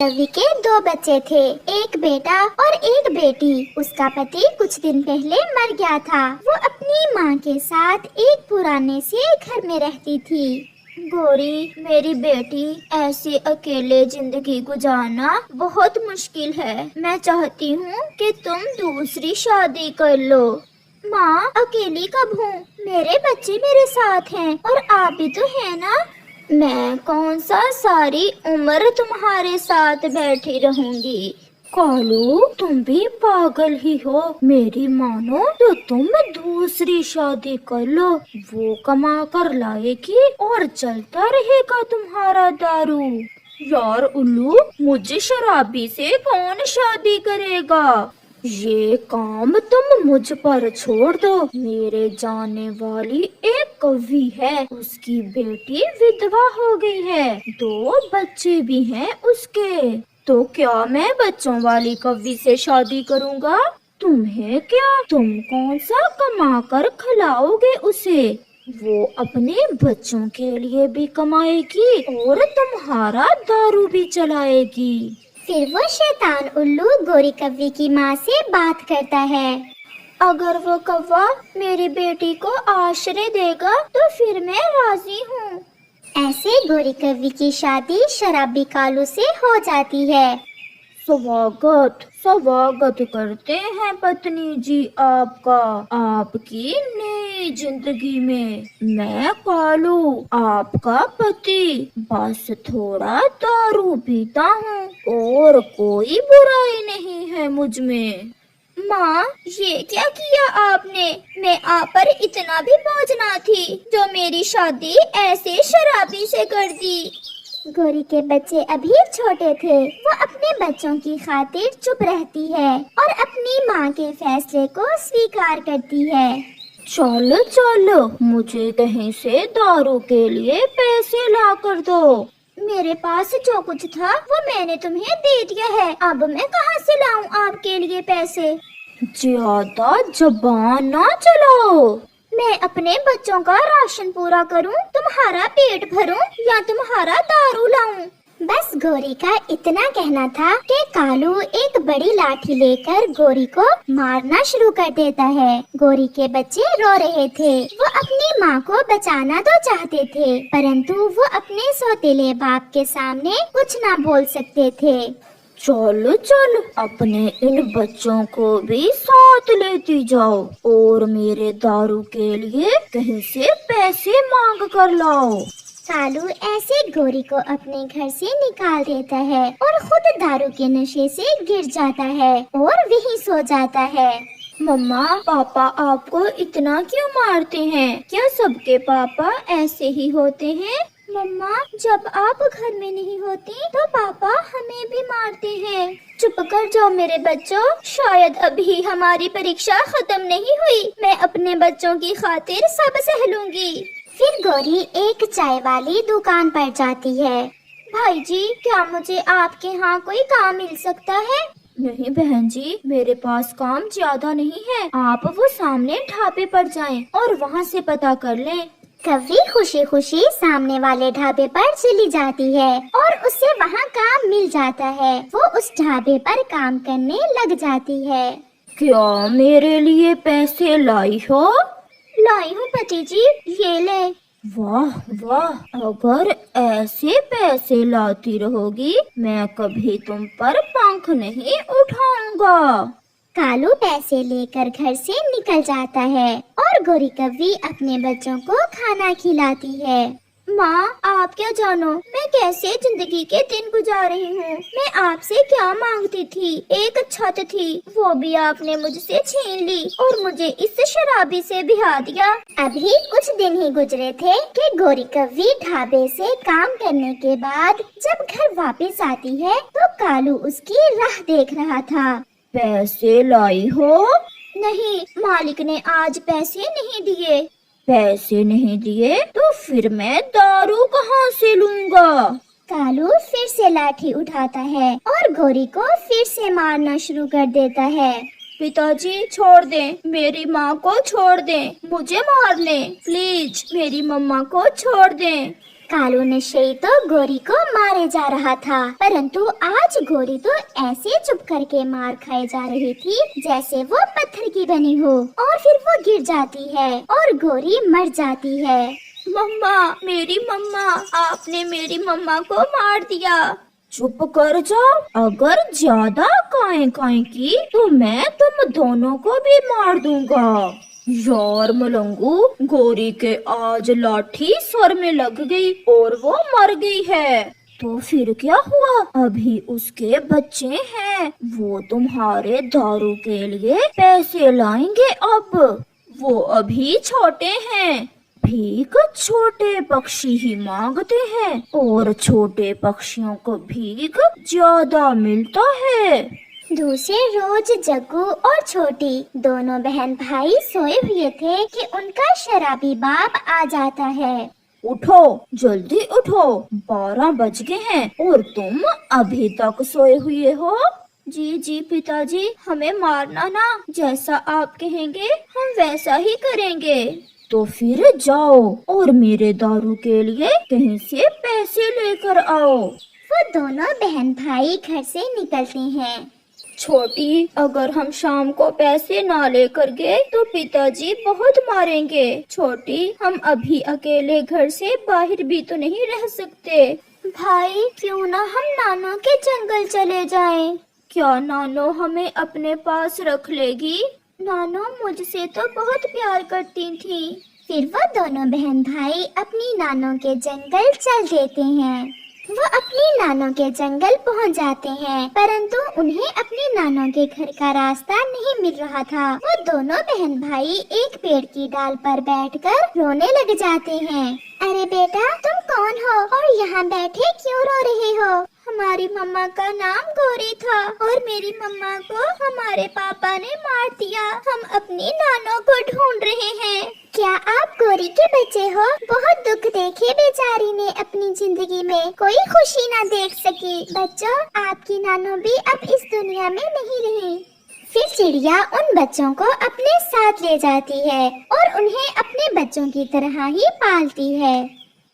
रवि के दो बच्चे थे, एक बेटा और एक बेटी। उसका पति कुछ दिन पहले मर गया था। वो अपनी माँ के साथ एक पुराने से घर में रहती थी। गौरी, मेरी बेटी, ऐसे अकेले जिंदगी गुजारना बहुत मुश्किल है। मैं चाहती हूँ कि तुम दूसरी शादी कर लो। माँ, अकेली कब हूँ? मेरे बच्चे मेरे साथ हैं और आप भी तो है ना। मैं कौन सा सारी उम्र तुम्हारे साथ बैठी रहूंगी। कालू, तुम भी पागल ही हो। मेरी मानो तो तुम दूसरी शादी कर लो। वो कमा कर लाएगी और चलता रहेगा तुम्हारा दारू। यार उल्लू, मुझे शराबी से कौन शादी करेगा? ये काम तुम मुझ पर छोड़ दो। मेरे जानने वाली एक कवि है, उसकी बेटी विधवा हो गई है, दो बच्चे भी हैं उसके। तो क्या मैं बच्चों वाली कवि से शादी करूँगा? तुम्हें क्या, तुम कौन सा कमा कर खिलाओगे उसे? वो अपने बच्चों के लिए भी कमाएगी और तुम्हारा दारू भी चलाएगी। फिर वो शैतान उल्लू गोरी कव्वी की माँ से बात करता है। अगर वो कौवा मेरी बेटी को आश्रय देगा तो फिर मैं राजी हूँ। ऐसे गोरी कव्वी की शादी शराबी कालू से हो जाती है। स्वागत स्वागत करते हैं पत्नी जी आपका, आपकी नई जिंदगी में। मैं कालू, आपका पति। बस थोड़ा दारू पीता हूँ और कोई बुराई नहीं है मुझ में। माँ, ये क्या किया आपने? मैं आप पर इतना भी बोझ ना थी जो मेरी शादी ऐसे शराबी से कर दी। गोरी के बच्चे अभी छोटे थे। वो अपने बच्चों की खातिर चुप रहती है और अपनी माँ के फैसले को स्वीकार करती है। चलो चलो, मुझे कहीं से दारू के लिए पैसे ला कर दो। मेरे पास जो कुछ था वो मैंने तुम्हें दे दिया है। अब मैं कहाँ से लाऊं आपके लिए पैसे? ज्यादा जबान ना चलाओ। मैं अपने बच्चों का राशन पूरा करूं, तुम्हारा पेट भरूं या तुम्हारा दारू लाऊं? बस गोरी का इतना कहना था कि कालू एक बड़ी लाठी लेकर गोरी को मारना शुरू कर देता है। गोरी के बच्चे रो रहे थे। वो अपनी माँ को बचाना तो चाहते थे, परंतु वो अपने सौतेले बाप के सामने कुछ ना बोल सकते थे। चलो चलो, अपने इन बच्चों को भी साथ लेती जाओ और मेरे दारू के लिए कहीं से पैसे मांग कर लाओ। कालू ऐसे गोरी को अपने घर से निकाल देता है और खुद दारू के नशे से गिर जाता है और वहीं सो जाता है। मम्मा, पापा आपको इतना क्यों मारते हैं? क्या सबके पापा ऐसे ही होते हैं? मम्मा, जब आप घर में नहीं होती तो पापा हमें भी मारते हैं। चुप कर जाओ मेरे बच्चों, शायद अभी हमारी परीक्षा खत्म नहीं हुई। मैं अपने बच्चों की खातिर सब सह लूंगी। फिर गोरी एक चाय वाली दुकान पर जाती है। भाई जी, क्या मुझे आपके यहाँ कोई काम मिल सकता है? नहीं बहन जी, मेरे पास काम ज्यादा नहीं है। आप वो सामने ढाबे पर जाएं और वहाँ से पता कर लें। कव्वी खुशी खुशी सामने वाले ढाबे पर चली जाती है और उसे वहाँ काम मिल जाता है। वो उस ढाबे पर काम करने लग जाती है। क्या मेरे लिए पैसे लाई हो? लाई हूँ पति जी, ये ले। वाह वाह, अगर ऐसे पैसे लाती रहोगी मैं कभी तुम पर पंख नहीं उठाऊंगा। कालू पैसे लेकर घर से निकल जाता है और गोरी कव्वी अपने बच्चों को खाना खिलाती है। माँ, आप क्या जानो मैं कैसे जिंदगी के दिन गुजार रही हूँ। मैं आपसे क्या मांगती थी? एक छत थी, वो भी आपने मुझसे छीन ली और मुझे इस शराबी से बिहा दिया। अभी कुछ दिन ही गुजरे थे कि गोरी कव्वी ढाबे से काम करने के बाद जब घर वापस आती है तो कालू उसकी राह देख रहा था। पैसे लाई हो? नहीं, मालिक ने आज पैसे नहीं दिए। पैसे नहीं दिए तो फिर मैं दारू कहाँ से लूँगा? कालू फिर से लाठी उठाता है और गोरी को फिर से मारना शुरू कर देता है। पिताजी छोड़ दें, मेरी माँ को छोड़ दें, मुझे मार लें, प्लीज मेरी मम्मा को छोड़ दें। कालू नशेई तो गोरी को मारे जा रहा था, परंतु आज गोरी तो ऐसे चुप करके मार खाए जा रही थी जैसे वो पत्थर की बनी हो, और फिर वो गिर जाती है और गोरी मर जाती है। मम्मा, मेरी मम्मा, आपने मेरी मम्मा को मार दिया। चुप कर जाओ, अगर ज्यादा काएं की तो मैं तुम दोनों को भी मार दूंगा। यार मलंगू, गोरी के आज लाठी सर में लग गई और वो मर गई है। तो फिर क्या हुआ? अभी उसके बच्चे हैं, वो तुम्हारे दारू के लिए पैसे लाएंगे। अब वो अभी छोटे हैं, भीख छोटे पक्षी ही मांगते हैं और छोटे पक्षियों को भीख ज्यादा मिलता है। दूसरे रोज जग्गू और छोटी दोनों बहन भाई सोए हुए थे कि उनका शराबी बाप आ जाता है। उठो, जल्दी उठो, 12 बज गए हैं और तुम अभी तक सोए हुए हो। जी जी पिताजी, हमें मारना ना, जैसा आप कहेंगे हम वैसा ही करेंगे। तो फिर जाओ और मेरे दारू के लिए कहीं से पैसे लेकर आओ। वो दोनों बहन भाई घर से निकलते हैं। छोटी, अगर हम शाम को पैसे ना लेकर गए तो पिताजी बहुत मारेंगे। छोटी, हम अभी अकेले घर से बाहर भी तो नहीं रह सकते। भाई, क्यों ना हम नानो के जंगल चले जाएं? क्या नानो हमें अपने पास रख लेगी? नानो मुझसे तो बहुत प्यार करती थी। फिर वो दोनों बहन भाई अपनी नानो के जंगल चल देते हैं। वो अपनी नानो के जंगल पहुंच जाते हैं, परंतु उन्हें अपनी नानो के घर का रास्ता नहीं मिल रहा था। वो दोनों बहन भाई एक पेड़ की डाल पर बैठकर रोने लग जाते हैं। अरे बेटा, तुम कौन हो और यहाँ बैठे क्यों रो रहे हो? हमारी मम्मा का नाम गोरी था और मेरी मम्मा को हमारे पापा ने मार दिया। हम अपनी नानो को ढूंढ रहे हैं। क्या आप गोरी के बच्चे हो? बहुत दुख देखे बेचारी ने अपनी जिंदगी में, कोई खुशी ना देख सकी। बच्चों, आपकी नानो भी अब इस दुनिया में नहीं रही। फिर चिड़िया उन बच्चों को अपने साथ ले जाती है और उन्हें अपने बच्चों की तरह ही पालती है।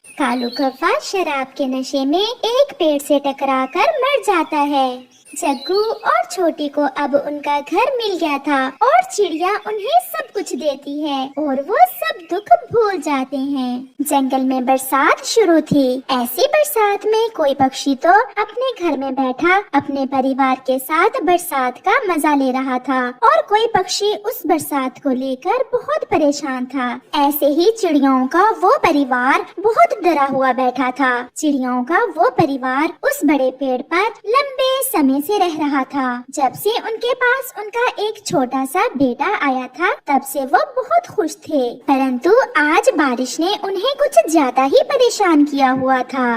कालू कौवा शराब के नशे में एक पेड़ से टकराकर मर जाता है। जग्गू और छोटी को अब उनका घर मिल गया था और चिड़िया उन्हें सब कुछ देती है और वो सब दुख भूल जाते हैं। जंगल में बरसात शुरू थी। ऐसी बरसात में कोई पक्षी तो अपने घर में बैठा अपने परिवार के साथ बरसात का मजा ले रहा था और कोई पक्षी उस बरसात को लेकर बहुत परेशान था। ऐसे ही चिड़ियों का वो परिवार बहुत डरा हुआ बैठा था। चिड़ियों का वो परिवार उस बड़े पेड़ पर लंबे समय से रह रहा था। जब से उनके पास उनका एक छोटा सा बेटा आया था, तब से वो बहुत खुश थे। परंतु आज बारिश ने उन्हें कुछ ज्यादा ही परेशान किया हुआ था।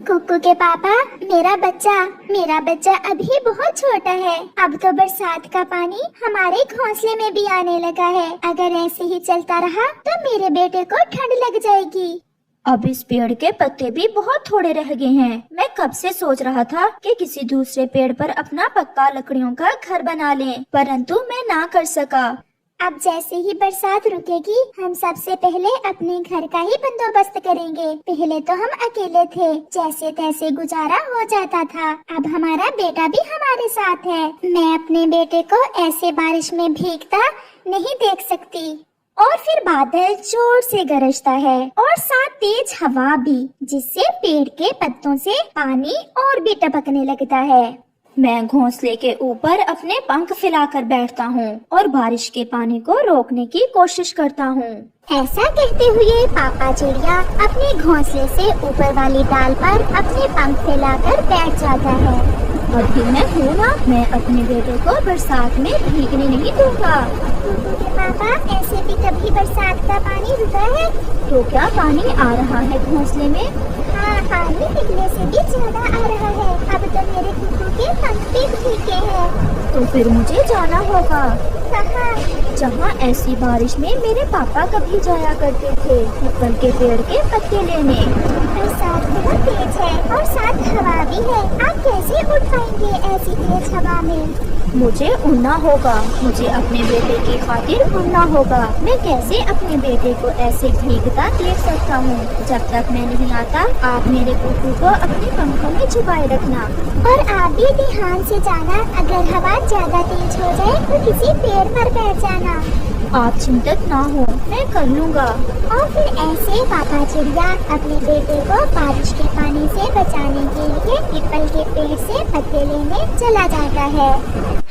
कुक्कू के पापा, मेरा बच्चा अभी बहुत छोटा है। अब तो बरसात का पानी हमारे घोंसले में भी आने लगा है। अगर ऐसे ही चलता रहा तो मेरे बेटे को ठंड लग जाएगी। अब इस पेड़ के पत्ते भी बहुत थोड़े रह गए हैं। मैं कब से सोच रहा था कि किसी दूसरे पेड़ पर अपना पक्का लकड़ियों का घर बना लें, परंतु मैं ना कर सका। अब जैसे ही बरसात रुकेगी, हम सबसे पहले अपने घर का ही बंदोबस्त करेंगे। पहले तो हम अकेले थे, जैसे तैसे गुजारा हो जाता था। अब हमारा बेटा भी हमारे साथ है। मैं अपने बेटे को ऐसे बारिश में भीगता नहीं देख सकती। और फिर बादल जोर से गरजता है और साथ तेज हवा भी, जिससे पेड़ के पत्तों से पानी और भी टपकने लगता है। मैं घोंसले के ऊपर अपने पंख फैलाकर बैठता हूँ और बारिश के पानी को रोकने की कोशिश करता हूँ। ऐसा कहते हुए पापा चिड़िया अपने घोंसले से ऊपर वाली डाल पर अपने पंख फैलाकर बैठ जाता है। अभी मैं हूँ ना, मैं अपने बेटे को बरसात में भीगने नहीं दूंगा। पापा, ऐसे भी कभी बरसात का पानी रुका है? तो क्या पानी आ रहा है घोंसले में? हाँ, पानी पिघले से भी ज्यादा आ रहा है। अब तो मेरे कुक्कू आपके पंख भी भीगे हैं। तो फिर मुझे जाना होगा कहाँ? जहाँ ऐसी बारिश में मेरे पापा कभी जाया करते थे, पीपल के पेड़ के पत्ते लेने। बरसात बहुत तेज है और साथ हवा भी है। आप कैसे उड़ पाएंगे ऐसी तेज हवा में? मुझे उड़ना होगा, मुझे अपने बेटे की खातिर उड़ना होगा। मैं कैसे अपने बेटे को ऐसे भीगता देख सकता हूँ? जब तक मैं नहीं आता, आप मेरे कुकू को अपने पंखों में छुपाए रखना। और आप भी ध्यान से जाना, अगर हवा ज्यादा तेज हो जाए तो किसी पेड़ पर बैठ जाना। आप चिंतित ना हो, मैं कर लूँगा। और फिर ऐसे पापा चिड़िया अपने बेटे को बारिश के पानी से बचाने के लिए पीपल के पेड़ से पत्ते लेने चला जाता है।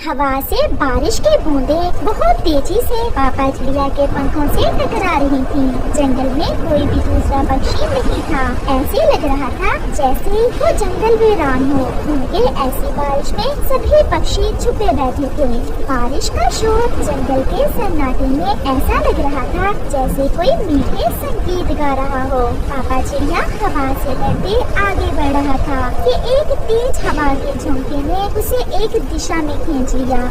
हवा से बारिश की बूंदें बहुत तेजी से पापा चिड़िया के पंखों से टकरा रही थी। जंगल में कोई भी दूसरा पक्षी नहीं था। ऐसे लग रहा था जैसे वो जंगल वीरान हो, क्योंकि ऐसी बारिश में सभी पक्षी छुपे बैठे थे। बारिश का शोर जंगल के सन्नाटे में ऐसा लग रहा था जैसे कोई मीठे संगीत गा रहा हो। पापा चिड़िया हवा से डरते आगे बढ़ रहा था कि एक तेज हवा के झोंके ने उसे एक दिशा में खींच लिया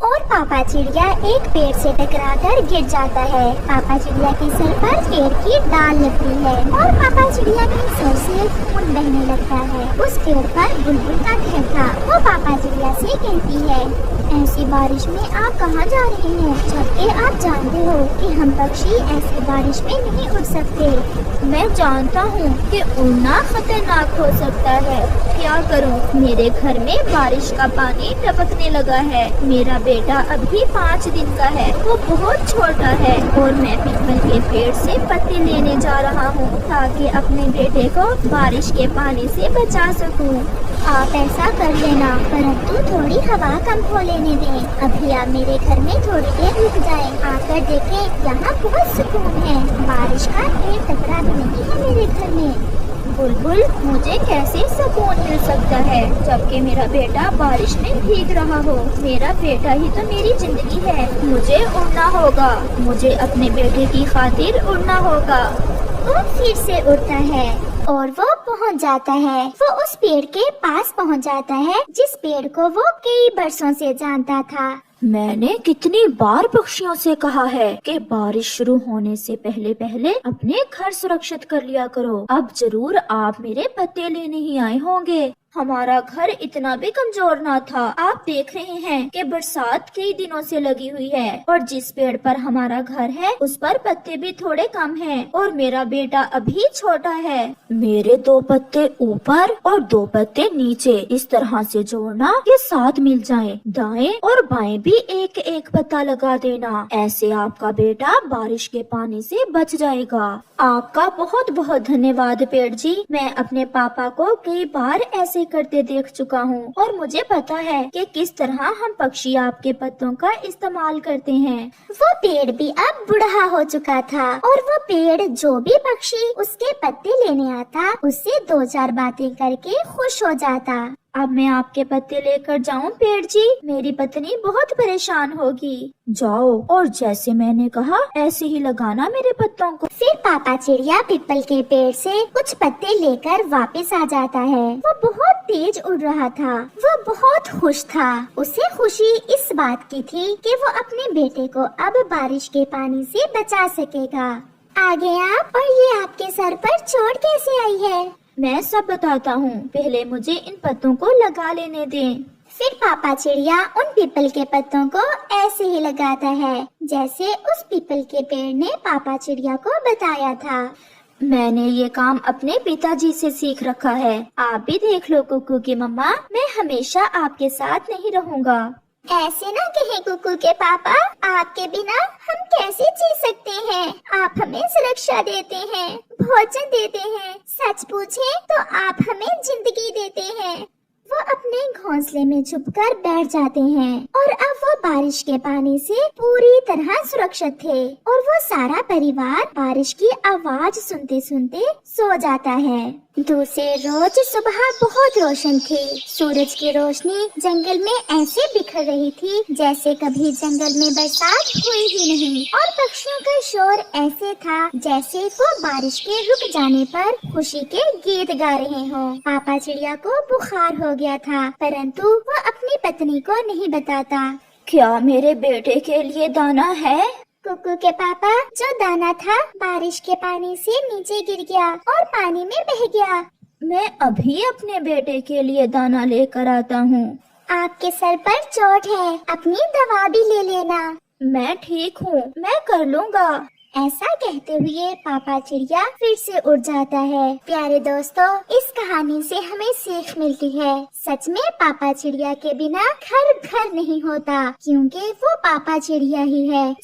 और पापा चिड़िया एक पेड़ से टकराकर गिर जाता है। पापा चिड़िया के सर पर पेड़ की डाल लगती है और पापा चिड़िया के सर से खून बहने लगता है। उस पेड़ पर बुलबुल का घर था। वो पापा चिड़िया से कहती है, ऐसी बारिश में आप कहाँ जा रहे हैं? जबकि आप जानते हो कि हम पक्षी ऐसी बारिश में नहीं उड़ सकते। मैं जानता हूँ कि उड़ना खतरनाक हो सकता है। क्या करूँ? मेरे घर में बारिश का पानी टपकने लगा है। मेरा बेटा अभी 5 दिन का है, वो बहुत छोटा है और मैं पीपल के पेड़ से पत्ते लेने जा रहा हूँ ताकि अपने बेटे को बारिश के पानी से बचा सकूँ। आप ऐसा कर लेना, परंतु थोड़ी हवा कम हो लेने दें। अभी आप मेरे घर में थोड़ी देर रुक जाएं। आकर देखें, यहाँ बहुत सुकून है। बारिश का एक टकरा भी नहीं है मेरे घर में। बुलबुल, मुझे कैसे सुकून मिल सकता है जबकि मेरा बेटा बारिश में भीग रहा हो? मेरा बेटा ही तो मेरी जिंदगी है। मुझे उड़ना होगा, मुझे अपने बेटे की खातिर उड़ना होगा। वो फिर से उड़ता है और वो पहुंच जाता है। वो उस पेड़ के पास पहुंच जाता है जिस पेड़ को वो कई बरसों से जानता था। मैंने कितनी बार पक्षियों से कहा है कि बारिश शुरू होने से पहले पहले अपने घर सुरक्षित कर लिया करो। अब जरूर आप मेरे पत्ते लेने ही आए होंगे। हमारा घर इतना भी कमजोर ना था। आप देख रहे हैं कि बरसात कई दिनों से लगी हुई है और जिस पेड़ पर हमारा घर है उस पर पत्ते भी थोड़े कम हैं और मेरा बेटा अभी छोटा है। मेरे 2 पत्ते ऊपर और 2 पत्ते नीचे इस तरह से जोड़ना कि साथ मिल जाएं। दाएं और बाएं भी एक एक पत्ता लगा देना। ऐसे आपका बेटा बारिश के पानी से बच जाएगा। आपका बहुत बहुत धन्यवाद पेड़ जी। मैं अपने पापा को कई बार ऐसे करते देख चुका हूँ और मुझे पता है कि किस तरह हम पक्षी आपके पत्तों का इस्तेमाल करते हैं। वो पेड़ भी अब बूढ़ा हो चुका था और वो पेड़ जो भी पक्षी उसके पत्ते लेने आता उससे 2-4 बातें करके खुश हो जाता। अब मैं आपके पत्ते लेकर जाऊं पेड़ जी? मेरी पत्नी बहुत परेशान होगी। जाओ और जैसे मैंने कहा ऐसे ही लगाना मेरे पत्तों को। फिर पापा चिड़िया पीपल के पेड़ से कुछ पत्ते लेकर वापस आ जाता है। वो बहुत तेज उड़ रहा था। वो बहुत खुश था। उसे खुशी इस बात की थी कि वो अपने बेटे को अब बारिश के पानी से बचा सकेगा। आगे आप, और ये आपके सर पर चोट कैसे आई है? मैं सब बताता हूँ, पहले मुझे इन पत्तों को लगा लेने दें। फिर पापा चिड़िया उन पीपल के पत्तों को ऐसे ही लगाता है जैसे उस पीपल के पेड़ ने पापा चिड़िया को बताया था। मैंने ये काम अपने पिताजी से सीख रखा है। आप भी देख लो कुकू की मम्मा, मैं हमेशा आपके साथ नहीं रहूँगा। ऐसे ना कहे कुकू के पापा, आपके बिना हम कैसे जी सकते हैं? आप हमें सुरक्षा देते हैं, भोजन देते हैं, सच पूछे तो आप हमें जिंदगी देते हैं। वो अपने घोंसले में छुपकर बैठ जाते हैं और अब वो बारिश के पानी से पूरी तरह सुरक्षित थे और वो सारा परिवार बारिश की आवाज सुनते सुनते सो जाता है। दूसरे रोज सुबह बहुत रोशन थी। सूरज की रोशनी जंगल में ऐसे बिखर रही थी जैसे कभी जंगल में बरसात हुई ही नहीं और पक्षियों का शोर ऐसे था जैसे वो बारिश के रुक जाने पर खुशी के गीत गा रहे हों। पापा चिड़िया को बुखार हो गया था, परंतु वो अपनी पत्नी को नहीं बताता। क्या मेरे बेटे के लिए दाना है? कुकू के पापा, जो दाना था बारिश के पानी से नीचे गिर गया और पानी में बह गया। मैं अभी अपने बेटे के लिए दाना लेकर आता हूँ। आपके सर पर चोट है, अपनी दवा भी ले लेना। मैं ठीक हूँ, मैं कर लूँगा। ऐसा कहते हुए पापा चिड़िया फिर से उड़ जाता है। प्यारे दोस्तों, इस कहानी से हमें सीख मिलती है, सच में पापा चिड़िया के बिना घर घर नहीं होता, क्योंकि वो पापा चिड़िया ही है।